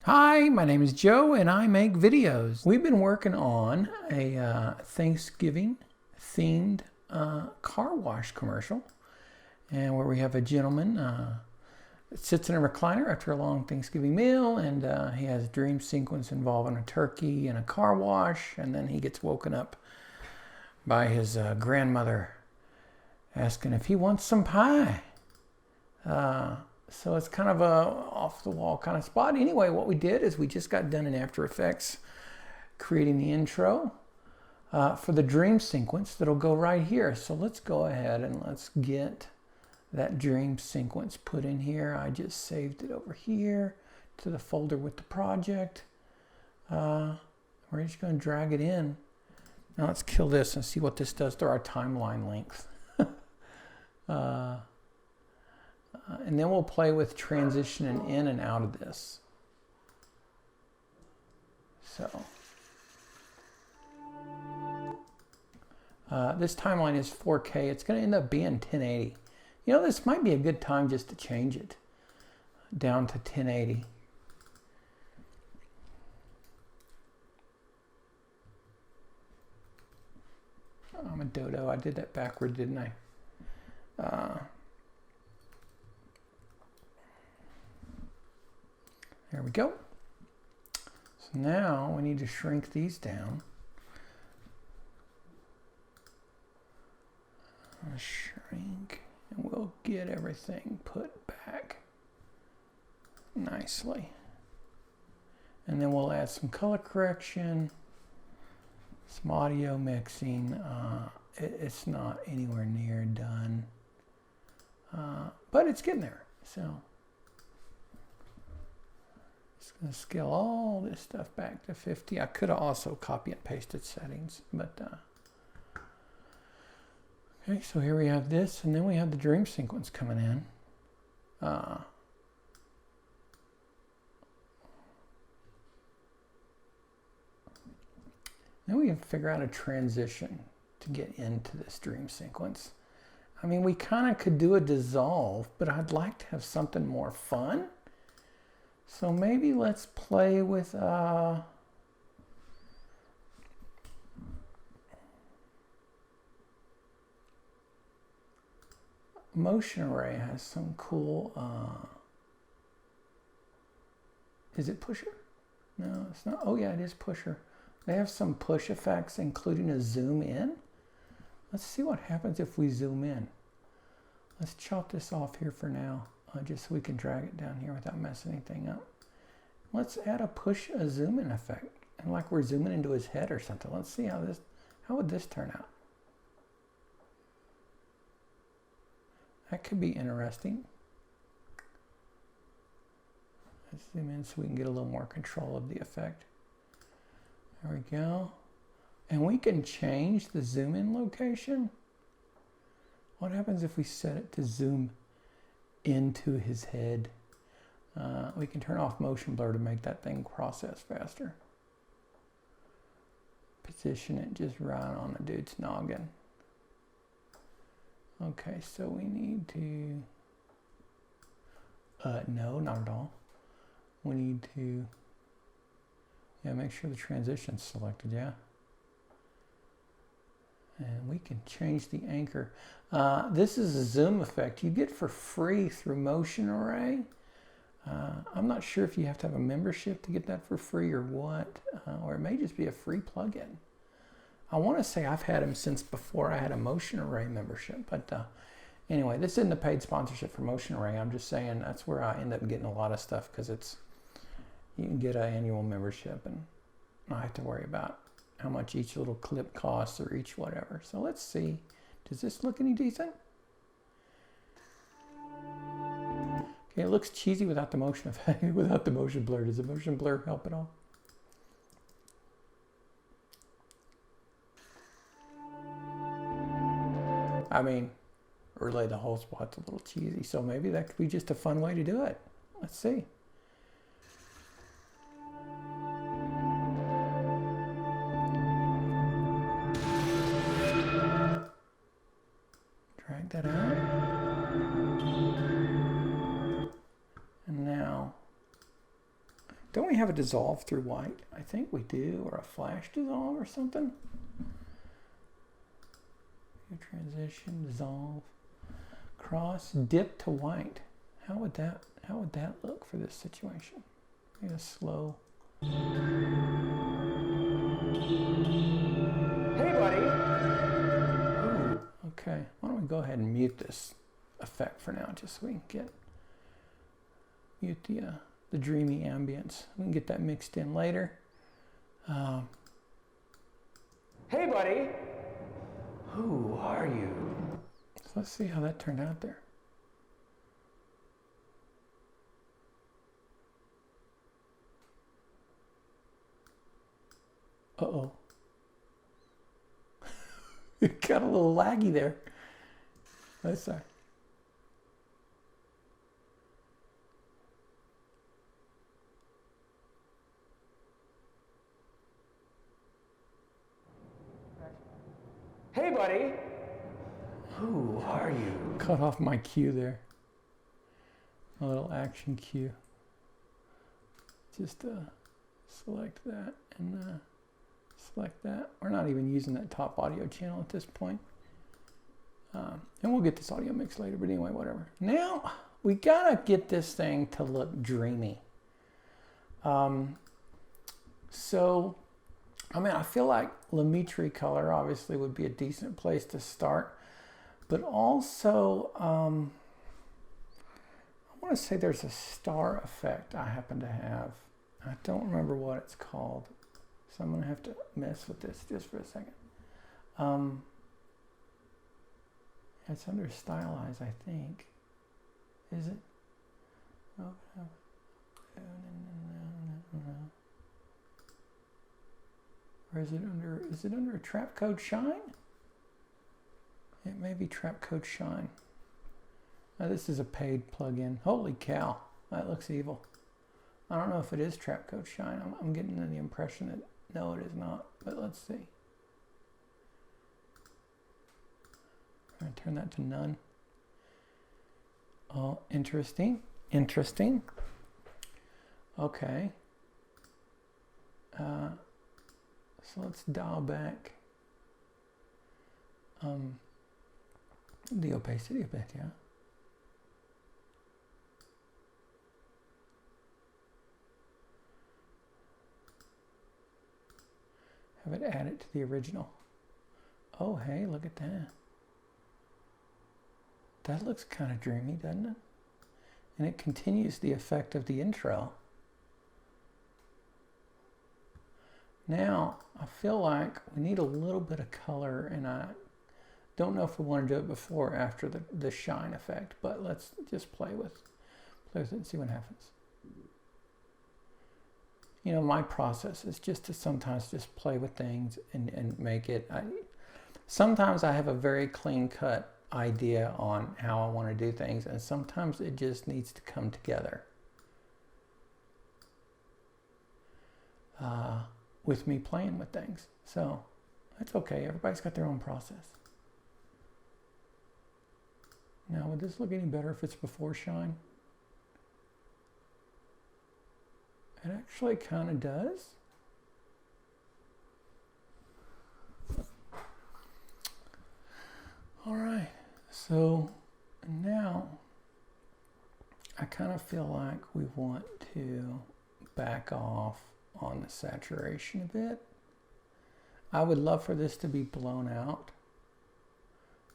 Hi, my name is Joe and I make videos. We've been working on a Thanksgiving themed car wash commercial, and where we have a gentleman that sits in a recliner after a long Thanksgiving meal, and he has a dream sequence involving a turkey and a car wash, and then he gets woken up by his grandmother asking if he wants some pie. So it's kind of a off-the-wall kind of spot. Anyway, what we did is we just got done in After Effects creating the intro for the dream sequence that'll go right here. So let's go ahead and let's get that dream sequence put in here. I just saved it over here to the folder with the project. We're just going to drag it in. Now let's kill this and see what this does to our timeline length. And then we'll play with transitioning in and out of this. So this timeline is 4K. It's going to end up being 1080. You know, this might be a good time just to change it down to 1080. I'm a dodo. I did that backward, didn't I? There we go. So now we need to shrink these down. Shrink, and we'll get everything put back nicely. And then we'll add some color correction, some audio mixing. It's not anywhere near done, but it's getting there. So just going to scale all this stuff back to 50. I could have also copy and pasted settings, but okay, so here we have this, and then we have the dream sequence coming in. Then we can figure out a transition to get into this dream sequence. I mean, we kind of could do a dissolve, but I'd like to have something more fun. So maybe let's play with Motion Array has some cool, is it pusher? No, it's not. Oh yeah, it is pusher. They have some push effects, including a zoom in. Let's see what happens if we zoom in. Let's chop this off here for now, just so we can drag it down here without messing anything up. Let's add a zoom in effect, and like we're zooming into his head or something. Let's see how would this turn out? That could be interesting. Let's zoom in so we can get a little more control of the effect. There we go. And we can change the zoom in location. What happens if we set it to zoom into his head? We can turn off motion blur to make that thing process faster. Position it just right on the dude's noggin. Okay, so we need to, no, not at all. We need to, yeah, make sure the transition's selected, yeah. And we can change the anchor. This is a zoom effect you get for free through Motion Array. I'm not sure if you have to have a membership to get that for free or what, or it may just be a free plugin. I want to say I've had them since before I had a Motion Array membership, but anyway, this isn't a paid sponsorship for Motion Array. I'm just saying that's where I end up getting a lot of stuff, because you can get an annual membership and not have to worry about how much each little clip costs or each whatever. So let's see, does this look any decent? Okay, it looks cheesy without the motion effect, without the motion blur. Does the motion blur help at all? I mean, really the whole spot's a little cheesy, so maybe that could be just a fun way to do it. Let's see. Drag that out. And now, don't we have a dissolve through white? I think we do, or a flash dissolve or something. Transition, dissolve, cross, dip to white. How would that look for this situation? Maybe a slow. Hey, buddy. Ooh, okay. Why don't we go ahead and mute this effect for now, just so we can mute the dreamy ambience. We can get that mixed in later. Hey, buddy. Who are you? So let's see how that turned out there. Uh-oh. It got a little laggy there. That's sorry. Hey, buddy. Who are you? Cut off my cue there. A little action cue. Just select that and select that. We're not even using that top audio channel at this point. And we'll get this audio mix later, but anyway, whatever. Now, we gotta get this thing to look dreamy. So, I mean, I feel like Lumetri color obviously would be a decent place to start, but also I want to say there's a star effect I happen to have. I don't remember what it's called, so I'm going to have to mess with this just for a second. It's under stylize, I think. Is it? Oh, no. Or is it under a trap code shine? It may be trap code shine. Now this is a paid plugin. Holy cow, that looks evil. I don't know if it is trap code shine. I'm getting the impression that no, it is not, but let's see. I'm gonna turn that to none. Oh, interesting, interesting. Okay. So let's dial back the opacity a bit, yeah. Have it add it to the original. Oh, hey, look at that. That looks kind of dreamy, doesn't it? And it continues the effect of the intro. Now, I feel like we need a little bit of color, and I don't know if we want to do it before or after the shine effect, but let's just play with it and see what happens. You know, my process is just to sometimes just play with things and make it. Sometimes I have a very clean-cut idea on how I want to do things, and sometimes it just needs to come together. With me playing with things. So that's okay. Everybody's got their own process. Now, would this look any better if it's before shine? It actually kind of does. All right. So now I kind of feel like we want to back off on the saturation a bit. I would love for this to be blown out.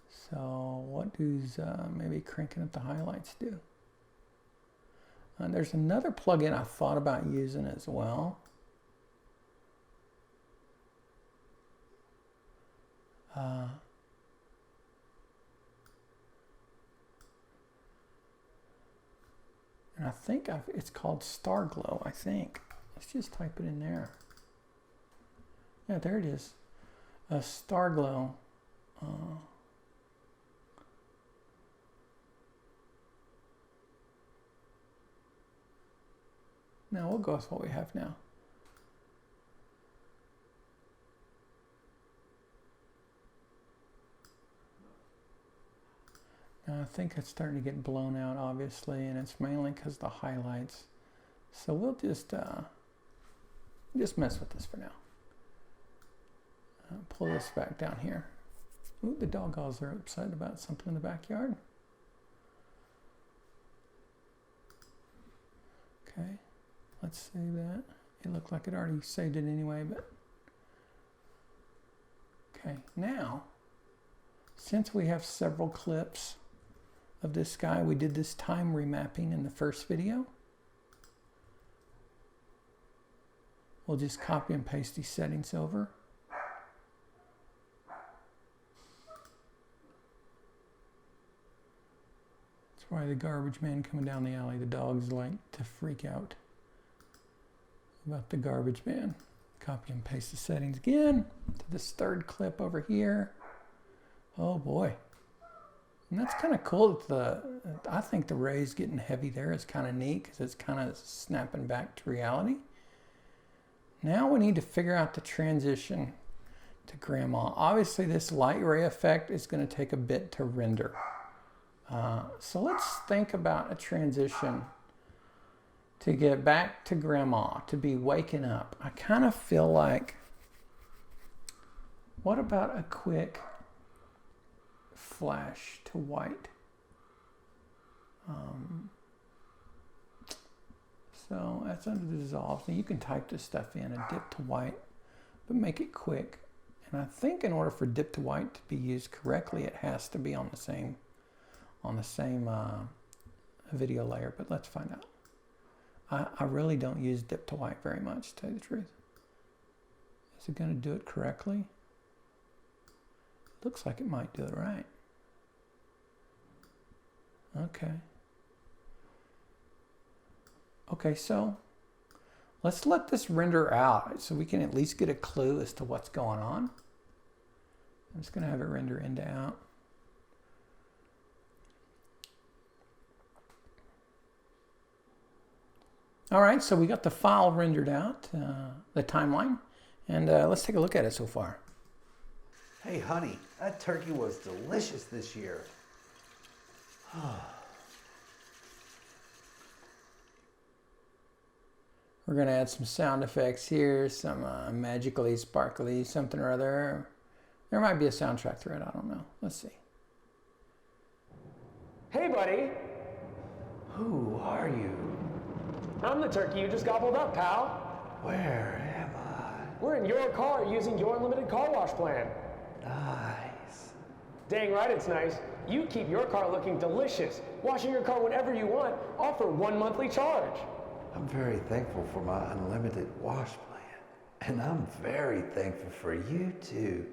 So what does maybe cranking up the highlights do? There's another plugin I thought about using as well. And I think it's called Star Glow, I think. Let's just type it in there. Yeah, there it is. Star Glow. Now we'll go with what we have now. Now I think it's starting to get blown out, obviously, and it's mainly because of the highlights. So we'll just Just mess with this for now. Pull this back down here. Ooh, the doggos are upset about something in the backyard. Okay, let's save that. It looked like it already saved it anyway, but okay, now, since we have several clips of this guy, we did this time remapping in the first video. We'll just copy and paste these settings over. That's why the garbage man coming down the alley, the dogs like to freak out about the garbage man. Copy and paste the settings again to this third clip over here. Oh boy. And that's kind of cool. I think the rays getting heavy there is kind of neat because it's kind of snapping back to reality. Now we need to figure out the transition to grandma. Obviously this light ray effect is going to take a bit to render. So let's think about a transition to get back to grandma, to be waking up. I kind of feel like, what about a quick flash to white? So that's under the dissolve. So you can type this stuff in, a dip to white, but make it quick. And I think in order for dip to white to be used correctly, it has to be on the same video layer, but let's find out. I really don't use dip to white very much, to tell you the truth. Is it going to do it correctly? Looks like it might do it right. Okay. Okay, so let's let this render out so we can at least get a clue as to what's going on. I'm just going to have it render into out. All right, so we got the file rendered out, the timeline, and let's take a look at it so far. Hey, honey, that turkey was delicious this year. We're going to add some sound effects here, some magically, sparkly, something or other. There might be a soundtrack thread, I don't know. Let's see. Hey, buddy. Who are you? I'm the turkey you just gobbled up, pal. Where am I? We're in your car using your unlimited car wash plan. Nice. Dang right it's nice. You keep your car looking delicious, washing your car whenever you want, all for 1 monthly charge. I'm very thankful for my unlimited wash plan. And I'm very thankful for you too.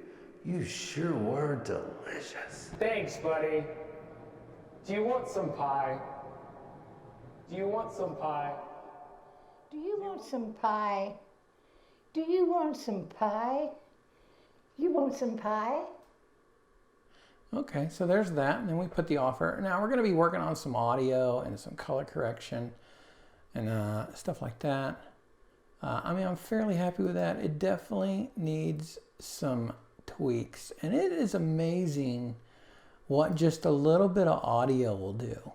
You sure were delicious. Thanks, buddy. Do you want some pie? Do you want some pie? Do you want some pie? Do you want some pie? You want some pie? Okay, so there's that, and then we put the offer. Now we're going to be working on some audio and some color correction and stuff like that. I mean, I'm fairly happy with that. It definitely needs some tweaks, and it is amazing what just a little bit of audio will do.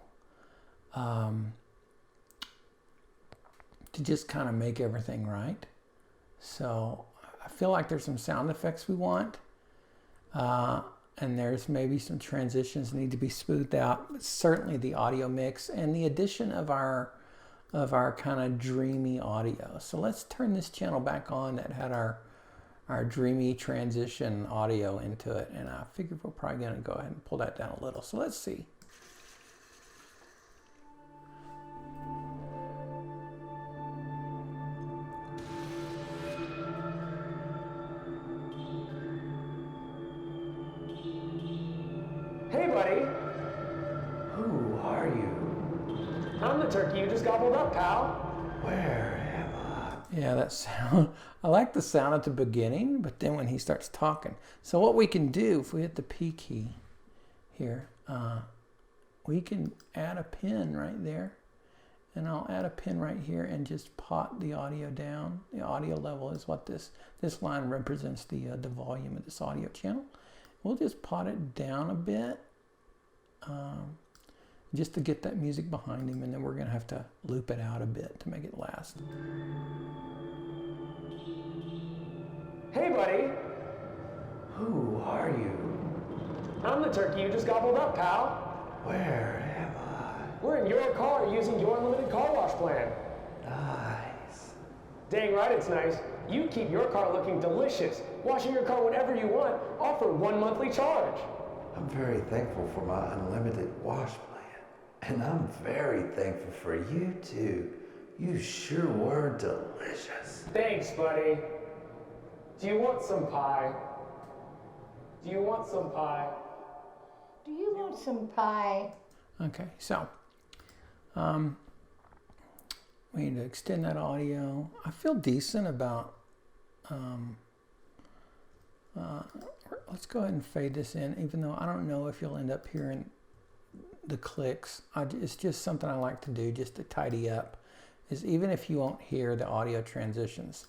To just kind of make everything right. So I feel like there's some sound effects we want. And there's maybe some transitions that need to be smoothed out. But certainly the audio mix and the addition of our kind of dreamy audio. So let's turn this channel back on that had our dreamy transition audio into it. And I figure we're probably going to go ahead and pull that down a little. So let's see. Hey, buddy. Who are you? I'm the turkey you just gobbled up, pal. Where am I? Yeah, that sound. I like the sound at the beginning, but then when he starts talking. So what we can do, if we hit the P key here, we can add a pin right there. And I'll add a pin right here and just pot the audio down. The audio level is what this line represents, the volume of this audio channel. We'll just pot it down a bit just to get that music behind him, and then we're going to have to loop it out a bit to make it last. are you? I'm the turkey you just gobbled up, pal. Where am I? We're in your car using your unlimited car wash plan. Nice. Dang right it's nice. You keep your car looking delicious. Washing your car whenever you want, all for 1 monthly charge. I'm very thankful for my unlimited wash plan. And I'm very thankful for you too. You sure were delicious. Thanks, buddy. Do you want some pie? Do you want some pie? Do you want some pie? Okay, so we need to extend that audio. I feel decent about, let's go ahead and fade this in, even though I don't know if you'll end up hearing the clicks. It's just something I like to do just to tidy up, is even if you won't hear the audio transitions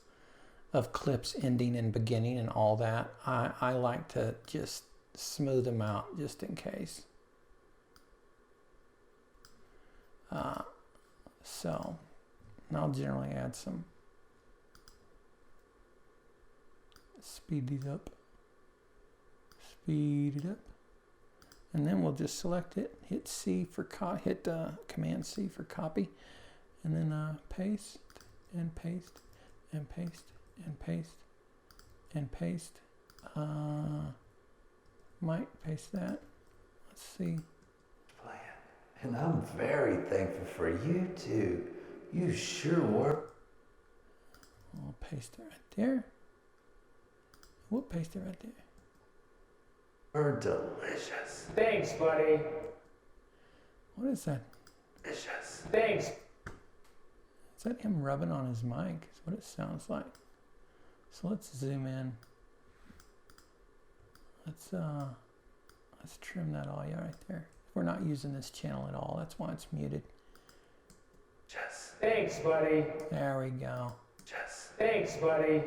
of clips ending and beginning and all that, I like to just smooth them out just in case. So, and I'll generally add some, speed these up, speed it up, and then we'll just select it, hit C for hit Command C for copy, and then paste and paste and paste and paste and paste. Might paste that. Let's see. And I'm very thankful for you too. You sure were. I'll paste it right there. We'll paste it right there. We're delicious. Thanks, buddy. What is that? Delicious. Thanks. Is that him rubbing on his mic? Is what it sounds like. So let's zoom in. Let's trim that audio right there. We're not using this channel at all. That's why it's muted. Yes. Thanks, buddy. There we go. Yes. Thanks, buddy.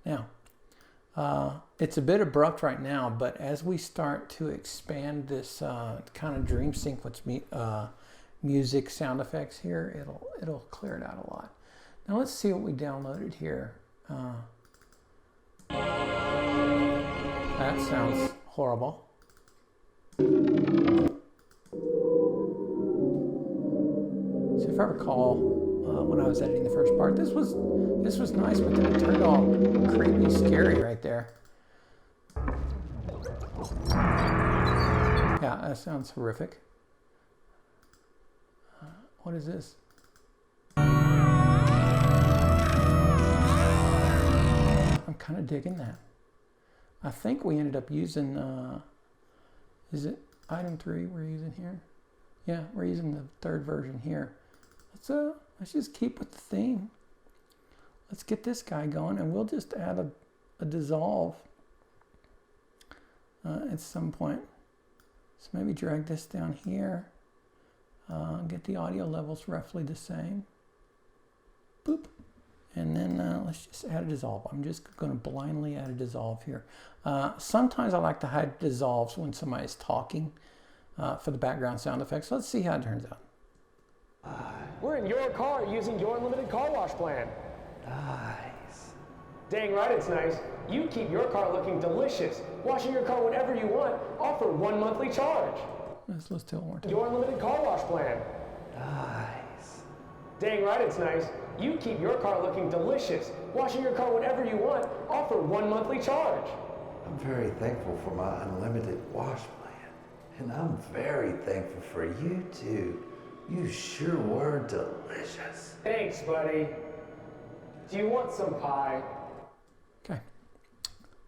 Now, it's a bit abrupt right now, but as we start to expand this kind of dream sequence music sound effects here, it'll clear it out a lot. Now let's see what we downloaded here. That sounds horrible. So if I recall, when I was editing the first part, this was nice, but then it turned all creepy, scary right there. Yeah, that sounds horrific. What is this? I'm kind of digging that. I think we ended up using, is it item 3 we're using here? Yeah, we're using the third version here. Let's just keep with the theme. Let's get this guy going, and we'll just add a dissolve at some point. So maybe drag this down here. Get the audio levels roughly the same. Boop. And then let's just add a dissolve. I'm just going to blindly add a dissolve here. Sometimes I like to hide dissolves when somebody's talking for the background sound effects. Let's see how it turns out. We're in your car using your unlimited car wash plan. Nice. Dang right it's nice. You keep your car looking delicious. Washing your car whenever you want, all for 1 monthly charge. Let's do it one more time. Your unlimited car wash plan. Nice. Dang right it's nice. You keep your car looking delicious. Washing your car whenever you want, all for 1 monthly charge. I'm very thankful for my unlimited wash plan. And I'm very thankful for you too. You sure were delicious. Thanks, buddy. Do you want some pie? Okay.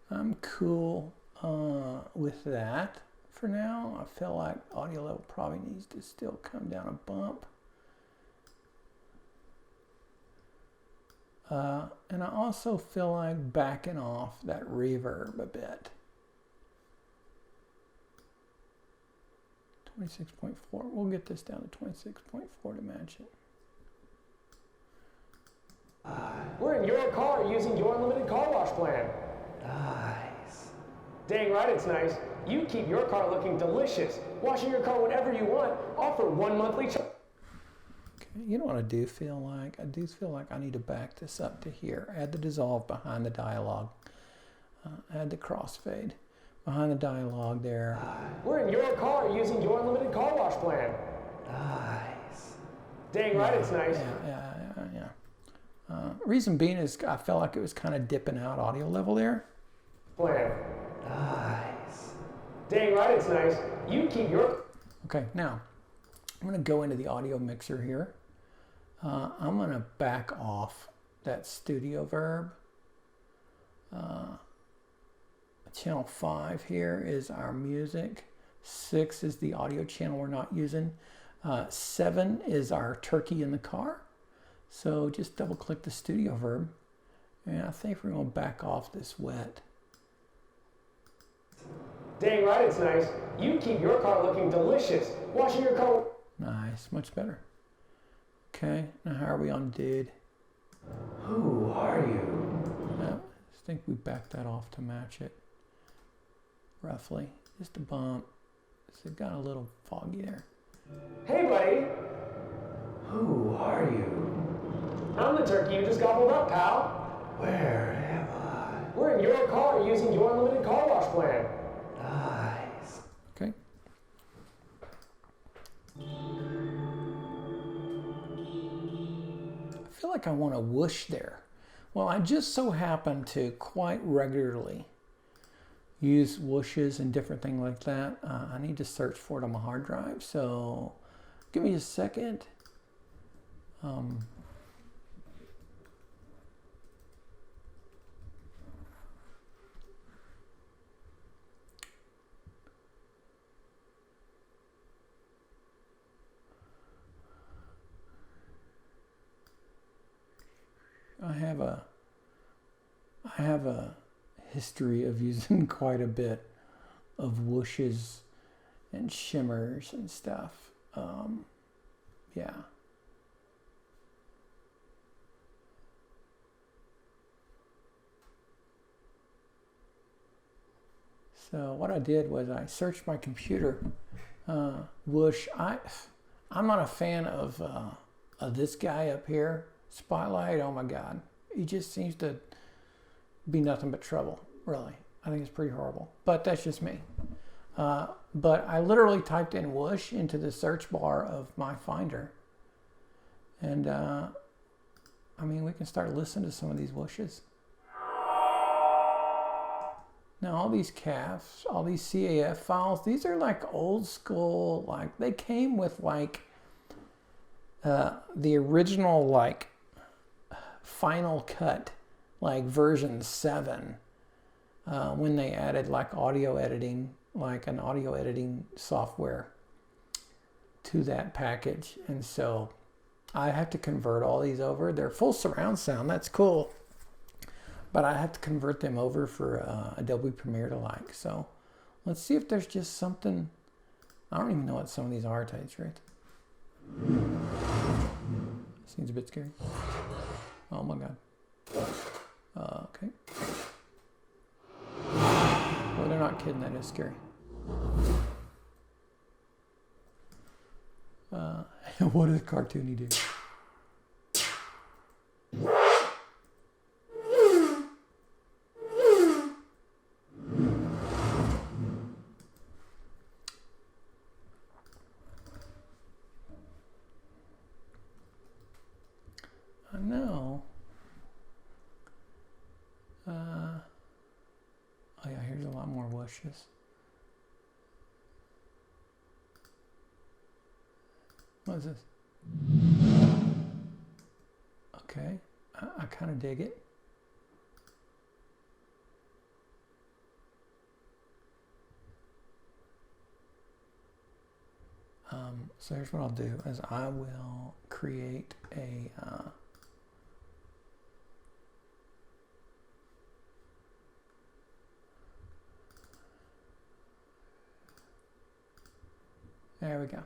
I'm cool with that for now. I feel like audio level probably needs to still come down a bump. And I also feel like backing off that reverb a bit. 26.4. We'll get this down to 26.4 to match it. We're in your car using your unlimited car wash plan. Nice. Dang right it's nice. You keep your car looking delicious. Washing your car whenever you want, all for 1 monthly charge. You know what I do feel like? I do feel like I need to back this up to here. Add the dissolve behind the dialogue. Add the crossfade behind the dialogue there. We're in your car using your unlimited car wash plan. Nice. Dang right it's nice. Yeah. Reason being is I felt like it was kind of dipping out audio level there. Plan. Nice. Dang right it's nice. You keep your... Okay, now I'm going to go into the audio mixer here. I'm going to back off that studio verb. Channel 5 here is our music. 6 is the audio channel we're not using. 7 is our turkey in the car. So just double click the studio verb. And I think we're going to back off this wet. Dang right it's nice. You keep your car looking delicious. Washing your car... Nice, much better. Okay, now how are we on dude? Who are you? I think we backed that off to match it. Roughly. Just a bump. So it got a little foggy there. Hey buddy. Who are you? I'm the turkey you just gobbled up, pal. Where am I? We're in your car using your unlimited car wash plan. Nice. Okay. I feel like I want to whoosh there. Well, I just so happen to quite regularly use whooshes and different things like that. I need to search for it on my hard drive, so give me a second. I have a history of using quite a bit of whooshes and shimmers and stuff. Yeah. So what I did was I searched my computer. Whoosh. I'm not a fan of this guy up here. Spotlight. Oh my God. He just seems to be nothing but trouble. Really. I think it's pretty horrible. But that's just me. But I literally typed in whoosh into the search bar of my Finder. And I mean, we can start listening to some of these whooshes. Now, all these CAFs, all these CAF files, these are like old school, like they came with like the original like Final Cut, like version 7, when they added like audio editing, like an audio editing software to that package. And so I have to convert all these over. They're full surround sound, that's cool. But I have to convert them over for Adobe Premiere to like. So let's see if there's just something. I don't even know what some of these are, to tell you the truth. Seems a bit scary. Oh my God. Okay. Well, they're not kidding. That is scary. What does cartoony do? I know. Oh yeah, here's a lot more whooshes. What is this? Okay, I kind of dig it. So here's what I'll do is I will create a there we go.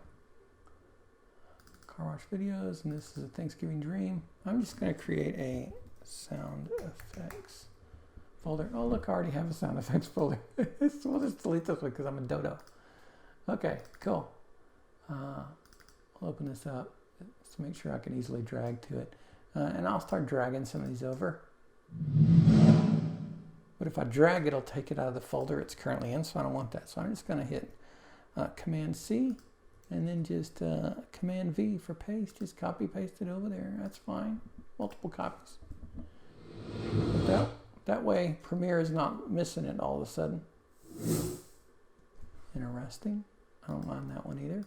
Car wash videos, and this is a Thanksgiving dream. I'm just going to create a sound effects folder. Oh look, I already have a sound effects folder. We'll just delete this one because I'm a dodo. Okay, cool. I'll open this up to make sure I can easily drag to it. And I'll start dragging some of these over. But if I drag, it'll take it out of the folder it's currently in, so I don't want that. So I'm just going to hit Command C and then just Command V for paste. Just copy paste it over there. That's fine. Multiple copies. But that way Premiere is not missing it all of a sudden. Interesting. I don't mind that one either.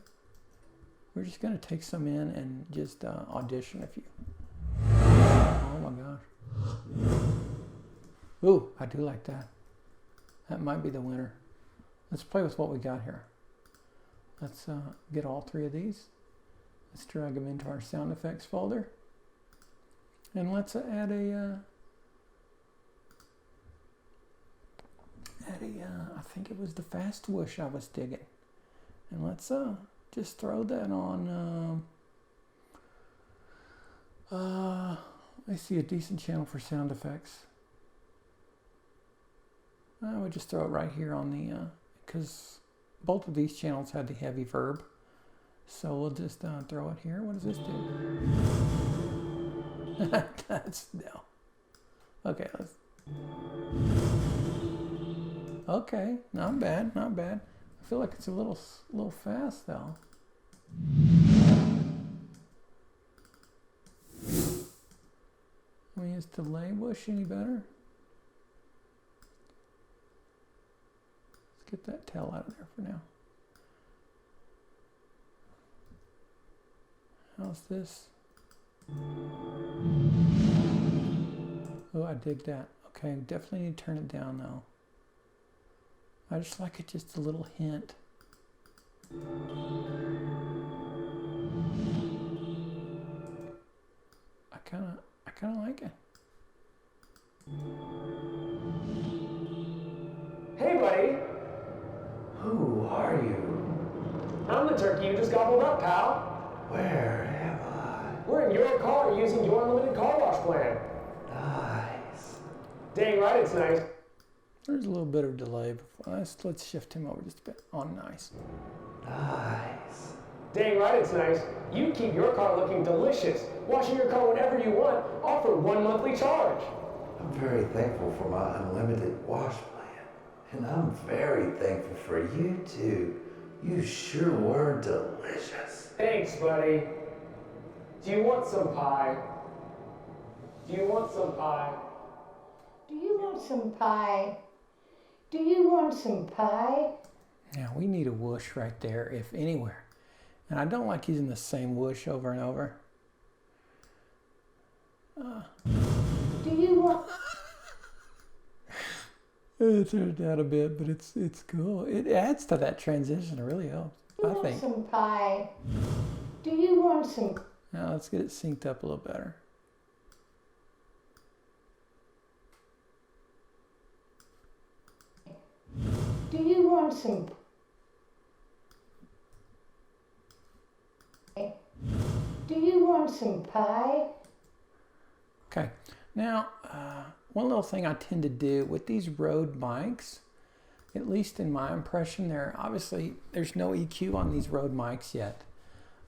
We're just going to take some in and just audition a few. Oh my gosh. Ooh, I do like that. That might be the winner. Let's play with what we got here. Let's get all three of these. Let's drag them into our sound effects folder. And let's add a I think it was the fast whoosh I was digging. And let's just throw that on, I see a decent channel for sound effects. I would just throw it right here on the, because both of these channels had the heavy verb. So we'll just throw it here. What does this do? That's, no. Okay, let's. Okay, not bad, not bad. I feel like it's a little fast though. I mean, is delay whoosh any better? Let's get that tail out of there for now. How's this? Oh, I dig that. Okay, definitely need to turn it down though. I just like it just a little hint. I kind of like it. Hey, buddy. Who are you? I'm the turkey you just gobbled up, pal. Where am I? We're in your car using your unlimited car wash plan. Nice. Dang right it's nice. There's a little bit of delay. Before. Let's shift him over just a bit. On nice. Nice. Dang right it's nice. You keep your car looking delicious. Washing your car whenever you want. Offer 1 monthly charge. I'm very thankful for my unlimited wash plan. And I'm very thankful for you too. You sure were delicious. Thanks, buddy. Do you want some pie? Do you want some pie? Do you want some pie? Do you want some pie? Now we need a whoosh right there, if anywhere. And I don't like using the same whoosh over and over. Do you want? It turned out a bit, but it's cool. It adds to that transition. It really helps. Do you I want think. some pie? Do you want some? Now let's get it synced up a little better. Do you want some? Do you want some pie? Okay. Now, one little thing I tend to do with these Rode mics, at least in my impression, there's no EQ on these Rode mics yet.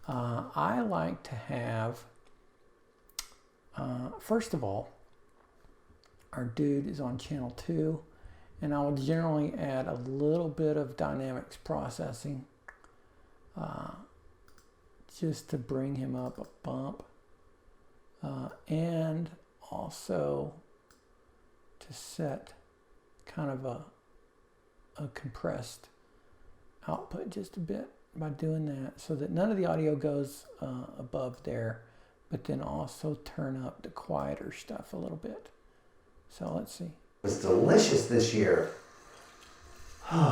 I like to have, first of all, our dude is on channel 2, and I would generally add a little bit of dynamics processing just to bring him up a bump, and also to set kind of a compressed output just a bit by doing that, so that none of the audio goes above there, but then also turn up the quieter stuff a little bit. So let's see. It's delicious this year. Okay.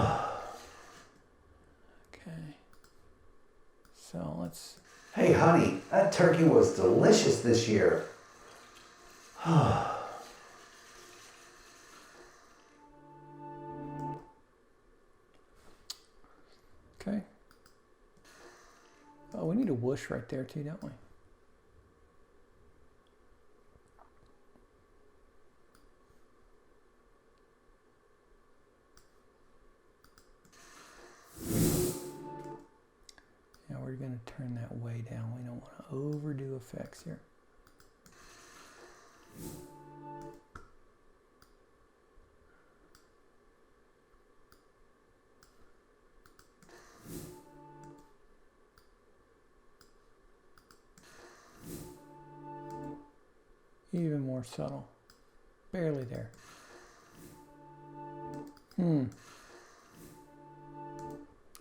So let's. Hey, honey, that turkey was delicious this year. Okay. Oh, we need a whoosh right there too, don't we? Now we're going to turn that way down. We don't want to overdo effects here. Even more subtle. Barely there.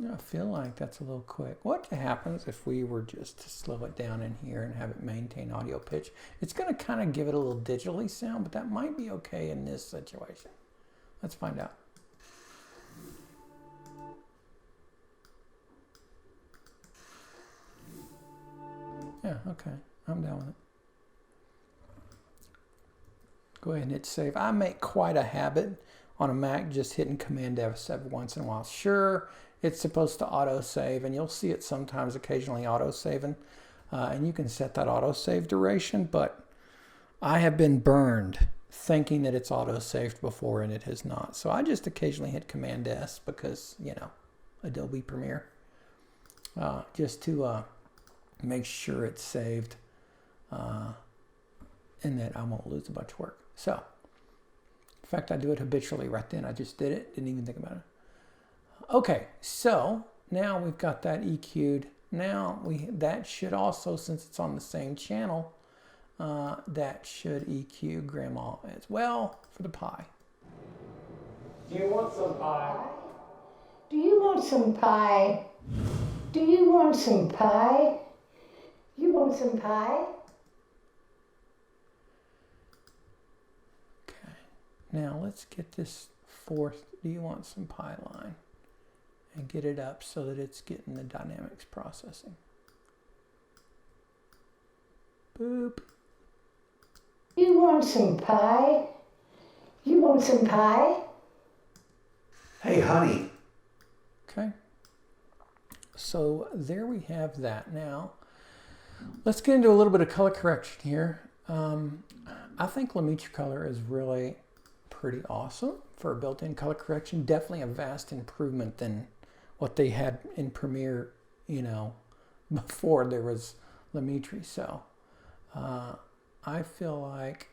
I feel like that's a little quick. What happens if we were just to slow it down in here and have it maintain audio pitch? It's going to kind of give it a little digitally sound, but that might be okay in this situation. Let's find out. Yeah, okay. I'm down with it. Go ahead and hit save. I make quite a habit on a Mac just hitting Command F every once in a while. Sure, it's supposed to auto-save, and you'll see it sometimes occasionally auto-saving. And you can set that auto-save duration, but I have been burned thinking that it's auto-saved before, and it has not. So I just occasionally hit Command S because, you know, Adobe Premiere. Just to make sure it's saved and that I won't lose a bunch of work. So, in fact, I do it habitually right then. I just did it, didn't even think about it. Okay, so now we've got that EQ'd. Now that should also, since it's on the same channel, that should EQ Grandma as well for the pie. Do you want some pie? Do you want some pie? Do you want some pie? You want some pie? Okay, now let's get this fourth, do you want some pie line, and get it up so that it's getting the dynamics processing. Boop. You want some pie? You want some pie? Hey, honey. Okay. So there we have that. Now, let's get into a little bit of color correction here. I think Lemaitre color is really pretty awesome for a built-in color correction. Definitely a vast improvement than what they had in Premiere, you know, before there was Lemaitre. So I feel like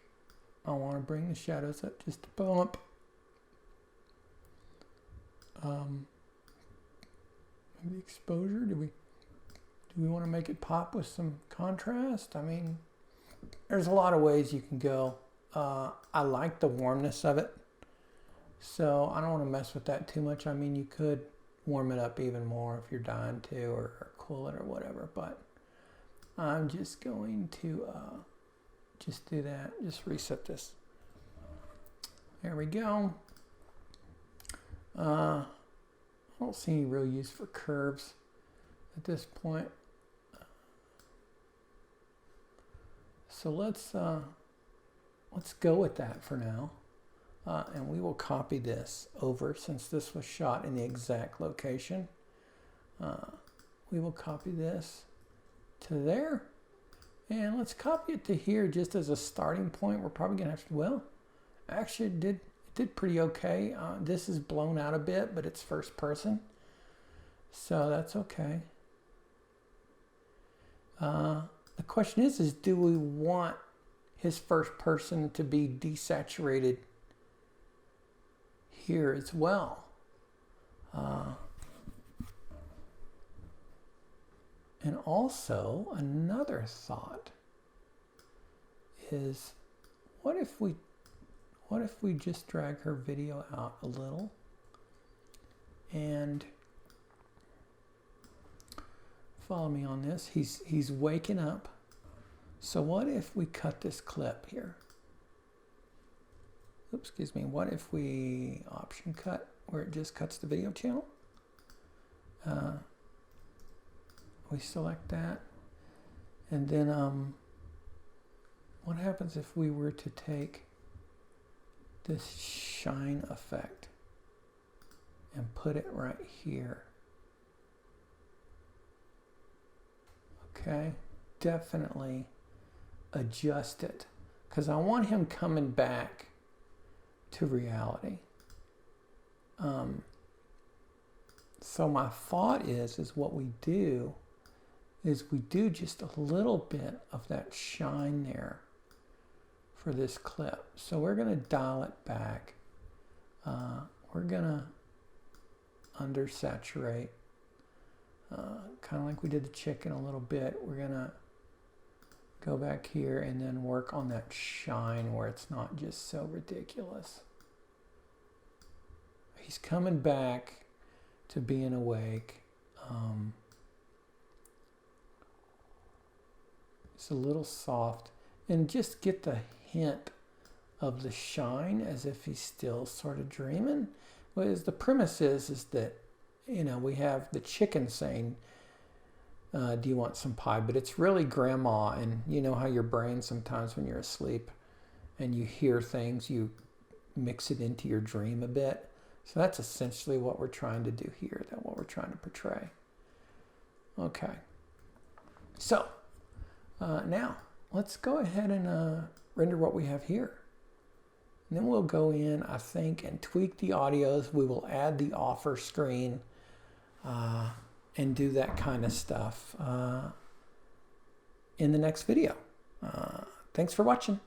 I want to bring the shadows up just a bump. The exposure, do we want to make it pop with some contrast? I mean, there's a lot of ways you can go. I like the warmness of it, so I don't want to mess with that too much. I mean, you could warm it up even more if you're dying to, or cool it or whatever, but I'm just going to just do that. Just reset this. There we go. I don't see any real use for curves at this point. So let's go with that for now. And we will copy this over, since this was shot in the exact location. We will copy this to there. And let's copy it to here just as a starting point. We're probably going to have to, well, actually it did pretty okay. This is blown out a bit, but it's first person, so that's okay. The question is do we want his first person to be desaturated here as well? And also another thought is, what if we just drag her video out a little and follow me on this. He's waking up. So what if we cut this clip here? Oops, excuse me. What if we option cut where it just cuts the video channel? We select that. And then what happens if we were to take this shine effect and put it right here? Okay, definitely adjust it, because I want him coming back to reality. So my thought is what we do is we do just a little bit of that shine there for this clip. So we're going to dial it back. We're going to undersaturate, kind of like we did the chicken a little bit. We're going to go back here and then work on that shine where it's not just so ridiculous. He's coming back to being awake. It's a little soft, and just get the hint of the shine as if he's still sort of dreaming. Whereas the premise is that, you know, we have the chicken saying, do you want some pie? But it's really grandma, and you know how your brain sometimes when you're asleep and you hear things, you mix it into your dream a bit. So that's essentially what we're trying to do here, that's what we're trying to portray. Okay. So now let's go ahead and render what we have here. And then we'll go in, I think, and tweak the audios. We will add the offer screen and do that kind of stuff in the next video. Thanks for watching.